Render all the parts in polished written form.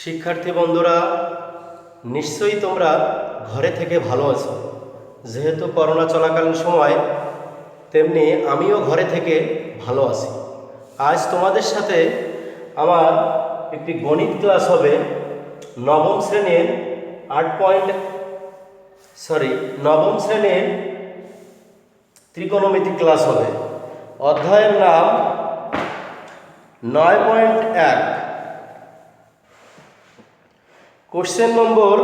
শিক্ষার্থী বন্ধুরা, নিশ্চয়ই তোমরা ঘরে থেকে ভালো আছো। যেহেতু করোনা চলাকালীন সময়, তেমনি আমিও ঘরে থেকে ভালো আছি। আজ তোমাদের সাথে আমার একটি গণিত ক্লাস হবে। নবম শ্রেণীর নবম শ্রেণীর ত্রিকোণমিতি ক্লাস হবে। অধ্যায়ের নাম 9.1, কোশ্চেন নম্বর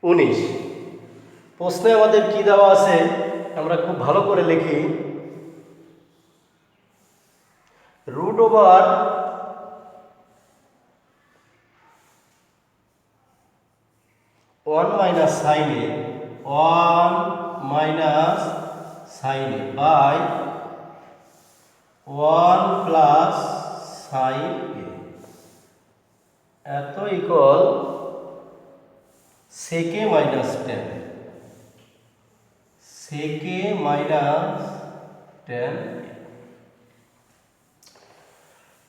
19। প্রশ্নে আমাদের কি দেওয়া আছে আমরা খুব ভালো করে লিখি। Root over one minus sine A by 1 plus sine A এত ইকুয়াল সেকে মাইনাস 10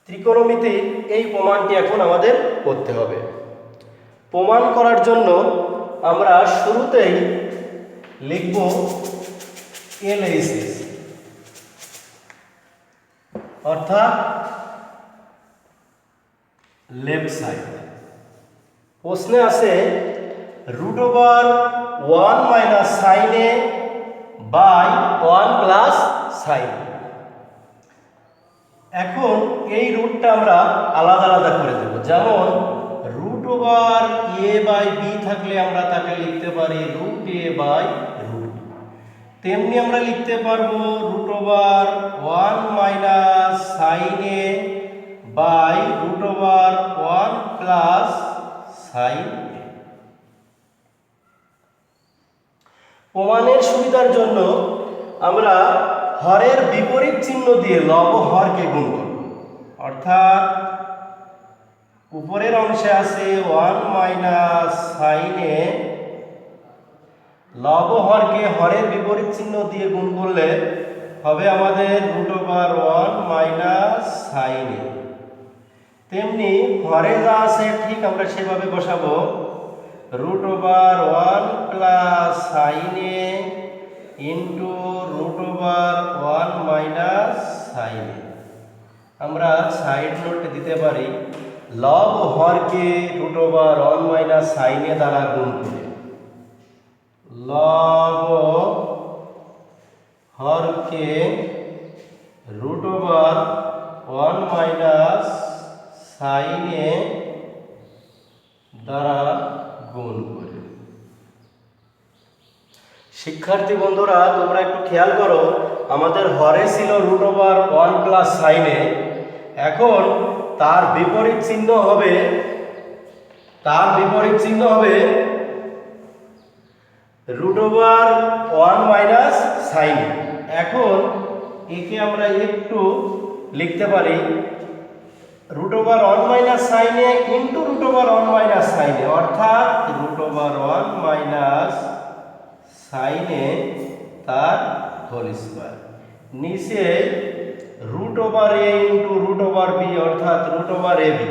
ত্রিকোণমিতির এই প্রমাণটি এখন আমাদের করতে হবে। প্রমাণ করার জন্য আমরা শুরুতেই লিখব LHS, অর্থাৎ লেফট সাইড। প্রশ্নে আছে root over 1 minus sine A by 1 plus sine. এখন এই রুটটা আমরা আলাদা আলাদা করে দেব। যেমন root over A by B থাকলে আমরা তাকে লিখতে পারি রুট এ বাই রুট। তেমনি আমরা লিখতে পারবো root over 1 minus sine A by root over 1 plus sine A. প্রমাণের সুবিধার জন্য আমরা হরের বিপরীত চিহ্ন দিয়ে লব হরকে গুণ করব। অর্থাৎ উপরের অংশে আছে 1 মাইনাস সাইন এ, লব হরকে হরের বিপরীত চিহ্ন দিয়ে গুণ করলে হবে আমাদের root over 1 minus sine A. তেমনি হরে যা আছে ঠিক আমরা সেভাবে বসাবো, root over 1 plus sine A into root over 1 minus sine A. আমরা সাইড নোট দিতে পারি লব হরকে root over 1 minus sine A দ্বারা গুণ করে, লব হরকে root over 1 minus sine A দ্বারা গুণ করে। শিক্ষার্থী বন্ধুরা, তোমরা একটু খেয়াল করো, আমাদের হরে ছিল root over 1 plus sine A. এখন তার বিপরীত চিহ্ন হবে root over 1 minus sine A. এখন একে আমরা একটু লিখতে পারি root over 1 minus sine A into root over 1 minus sine A, অর্থাৎ root over 1 minus sine A তার হোল স্কয়ার। নিচে root over A into root over B, অর্থাৎ রুট ওভার এ বি,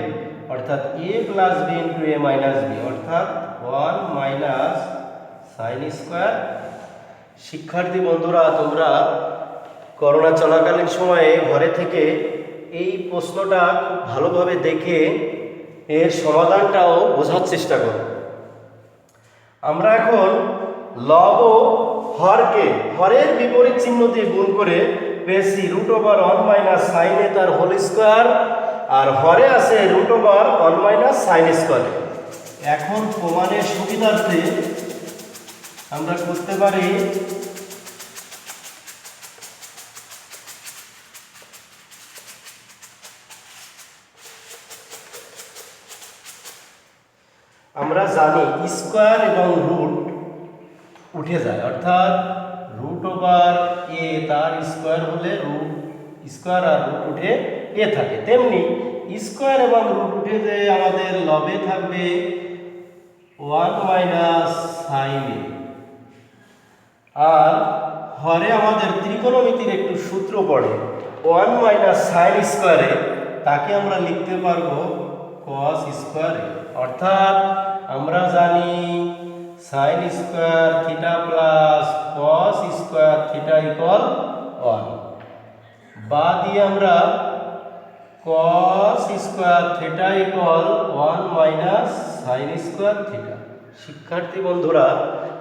অর্থাৎ A plus B into A minus B, অর্থাৎ 1 minus sine square. শিক্ষার্থী বন্ধুরা, তোমরা corona চলাকালীন সময়ে ঘরে থেকে এই প্রশ্নটা খুব ভালোভাবে দেখে এর সমাধানটাও বোঝার চেষ্টা করো। আমরা এখন লব হরকে হরের বিপরীত চিহ্ন দিয়ে গুণ করে পেয়েছি root over 1 minus sine A তার হোল স্কয়ার, আর হরে আছে root over 1 minus sine square. এখন প্রমাণের সুবিধার্থে আমরা করতে পারি আমরা জানি স্কয়ার এবং রুট উঠে যায়, অর্থাৎ রুট ওভার এ তার স্কয়ার হলে রুট স্কয়ার আর রুট উঠে এ থাকে। তেমনি স্কয়ার এবং রুট উঠে যে আমাদের লবে থাকবে 1 মাইনাস সাইন এ। আর হরে আমাদের ত্রিকোণমিতির একটু সূত্র পড়ে 1 মাইনাস সাইন স্কয়ারে, তাকে আমরা লিখতে পারবো cos স্কয়ার a, অর্থাৎ আমরা জানি sin square theta plus cos square theta equal 1, বা দিয়ে আমরা cos square theta equal 1 minus sin square theta. শিক্ষার্থী বন্ধুরা,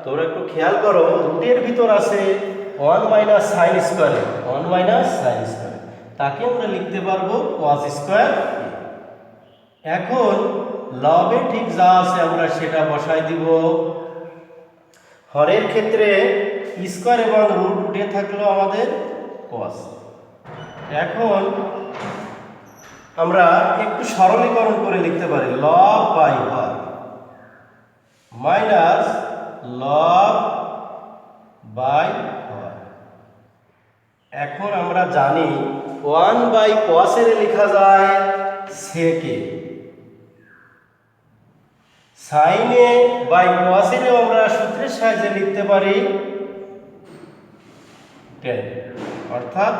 তোমরা একটু খেয়াল করো, রুটের ভিতর আছে 1 minus sin square, 1 minus sin square, তাকে আমরা লিখতে পারবো cos স্কয়ার। এখন লবে ঠিক যা আছে আমরা সেটা বসাই দিব। হরের ক্ষেত্রে স্কয়ার এবং রুট উঠে থাকলো আমাদের cos। এখন আমরা একটু সরলীকরণ করে লিখতে পারি লব বাই হর মাইনাস লব বাই হর। এখন আমরা জানি 1 বাই cos এর লেখা যায় sec A, sin A by cos এর আমরা সূত্রের সাহায্যে লিখতে পারি tan, অর্থাৎ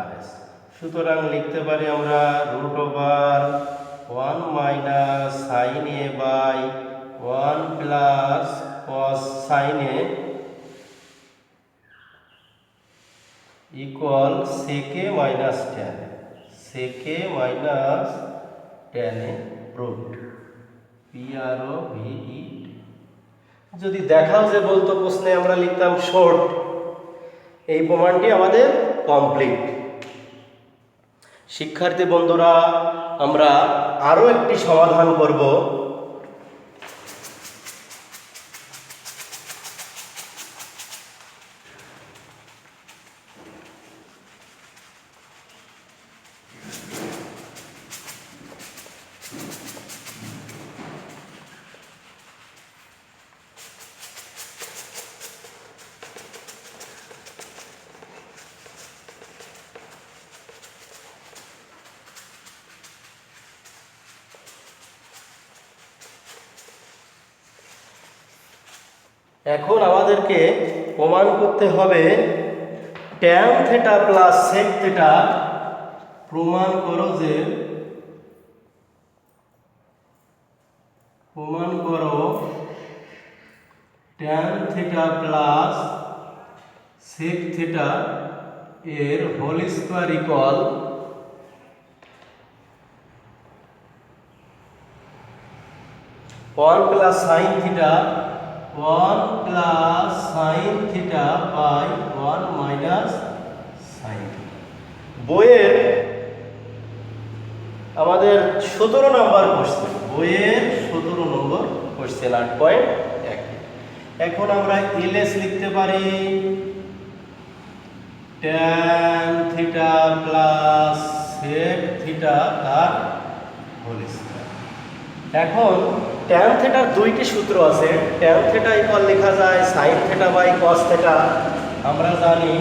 rs। সুতরাং লিখতে পারি আমরা root over 1 minus sin a by 1 plus cos sin a equal sec a minus tan, sec a minus tan a root PROVE। যদি দেখাও যে বলতো প্রশ্নে আমরা লিখতাম শর্ট, এই প্রমাণটি আমাদের কমপ্লিট। শিক্ষার্থী বন্ধুরা, আমরা আরো একটি সমাধান করব। এখন আমাদেরকে প্রমাণ করতে হবে tan theta plus sec theta. প্রমাণ করো tan theta plus sec theta এর whole square equal 1 plus sin theta 1 plus sin theta by 1 minus sin theta. বইয়ের আমাদের 17 নম্বর কোশ্চেন, বইয়ের 17 নম্বর কোশ্চেন 8.1। এখন আমরা এলএস লিখতে পারি tan theta plus sec theta তার হোল স্কয়ার। এখন tan থিটার দুইটি সূত্র আছে। tan থিটা ইকুয়াল লেখা যায় sin theta by cos theta. আমরা জানি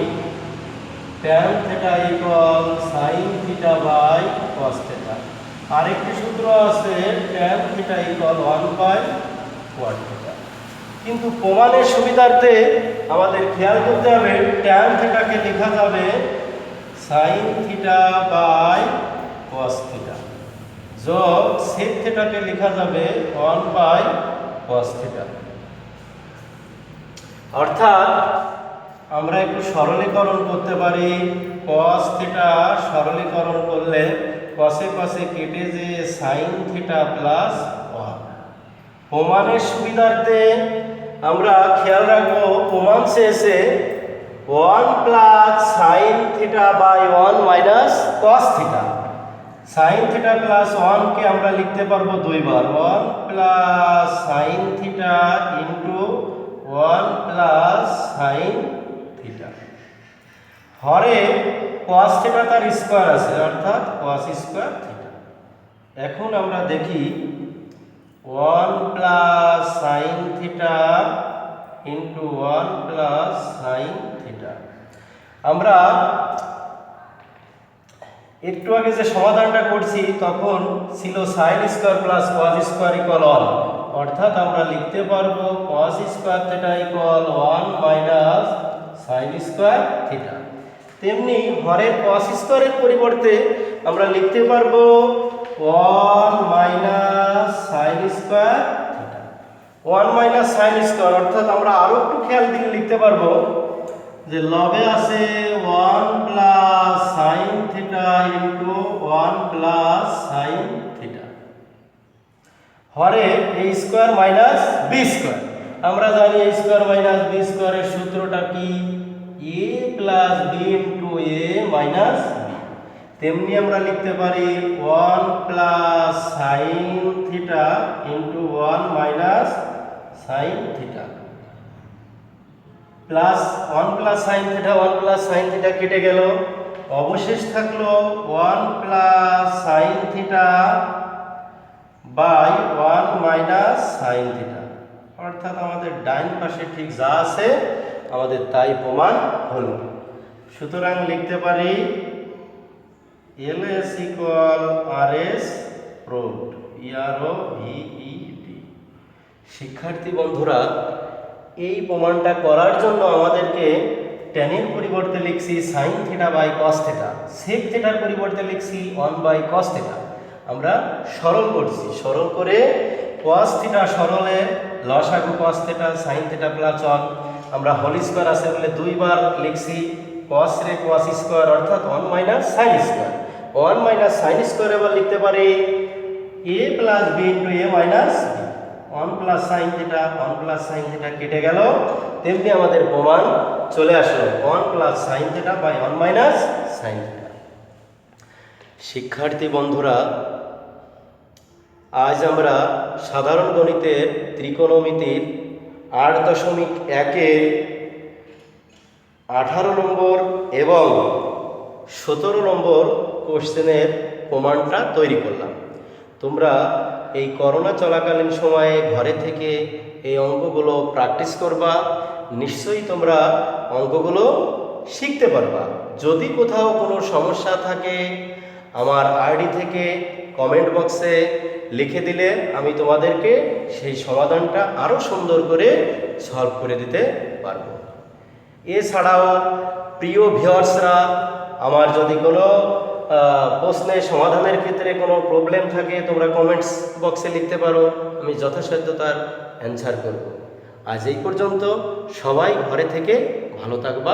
tan theta equal sin theta by cos theta. আরেকটি সূত্র আছে tan theta equal 1 by cot theta. কিন্তু প্রমাণের সুবিধার্থে আমাদের খেয়াল করতে হবে tan থিটাকে লেখা যাবে sin theta by cos theta, যোগ sec থিটাকে লেখা যাবে 1 বাই cos থিটা। অর্থাৎ আমরা একটু সরলীকরণ করতে পারি। cos থিটা সরলীকরণ করলে cos-এ cos-এ কেটে যে sin থিটা প্লাস 1। প্রমাণের সুবিধার্থে আমরা খেয়াল রাখবো প্রমাণ শেষে 1 plus sin theta by 1 minus cos theta. sin theta plus 1 কে আমরা লিখতে পারবো দুইবার, 1 plus sin theta into 1 plus sin theta. হরে cos থিটা তার স্কয়ার আছে, অর্থাৎ cos স্কয়ার থিটা। এখন আমরা দেখি 1 plus sin theta into 1 plus sin theta. আমরা একটু আগে যে সমাধানটা করছি তখন ছিল sin square plus cos square equal 1, অর্থাৎ আমরা লিখতে পারবো cos square theta equal 1 minus sin square theta. তেমনি হরের cos স্কয়ারের পরিবর্তে আমরা লিখতে পারবো 1 minus sine square theta. 1 minus sine square অর্থাৎ আমরা আরো একটু খেয়াল দিলে লিখতে পারবো যে লবে আছে 1 plus sine theta into 1 plus sine theta, হরে a square minus b square. আমরা জানি a স্কয়ার মাইনাস b স্কয়ারের সূত্রটা কি, a plus b into a minus b। তেমনি আমরা লিখতে পারি 1 plus sine theta into 1 minus sine theta, plus 1 plus sine theta 1 plus sine theta কেটে গেল, অবশেষ থাকলো 1 plus sine theta by 1 minus sine theta. অর্থাৎ আমাদের ডাইন পাশে ঠিক যা আছে আমাদের তাই প্রমাণ হলো। সুতরাং লিখতে পারি LS equal RS proved, EROVED। শিক্ষার্থী বন্ধুরা, এই প্রমাণটা করার জন্য আমাদেরকে ট্যানের পরিবর্তে লিখছি sine theta by cos theta, sec থিটার পরিবর্তে লিখছি 1 বাই কস থিটা। আমরা সরল করছি, সরল করে কস থিটা সরলে লসাগু cos theta sine theta plus 1, আমরা হোল স্কয়ার আছে বলে দুইবার লিখছি কস রে কস স্কয়ার অর্থাৎ 1 minus sine square. 1 minus sine square এবার লিখতে পারি a plus b into a minus b। 1 plus sine theta 1 plus sine theta কেটে গেল, তেমনি আমাদের প্রমাণ চলে আসলো 1 plus sine theta by 1 minus sine theta. শিক্ষার্থী বন্ধুরা, আজ আমরা সাধারণ গণিতের ত্রিকোণমিতির 8.1-এর 18 নম্বর এবং 17 নম্বর কোশ্চেনের প্রমাণটা তৈরি করলাম। তোমরা এই করোনা চলাকালীন সময়ে ঘরে থেকে এই অঙ্কগুলো প্র্যাকটিস করবা, নিশ্চয়ই তোমরা অঙ্কগুলো শিখতে পারবা। যদি কোথাও কোনো সমস্যা থাকে আমার আইডি থেকে কমেন্ট বক্সে লিখে দিলে আমি তোমাদেরকে সেই সমাধানটা আরও সুন্দর করে সলভ করে দিতে পারবো। এছাড়াও প্রিয় ভিউয়ার্সরা, আমার যদি কোনো প্রশ্নের সমাধানের ক্ষেত্রে কোনো প্রবলেম থাকে তোমরা কমেন্টস বক্সে লিখতে পারো, আমি যথাসাধ্য তার অ্যান্সার করব। আজ এই পর্যন্ত, সবাই ঘরে থেকে ভালো থাকবা।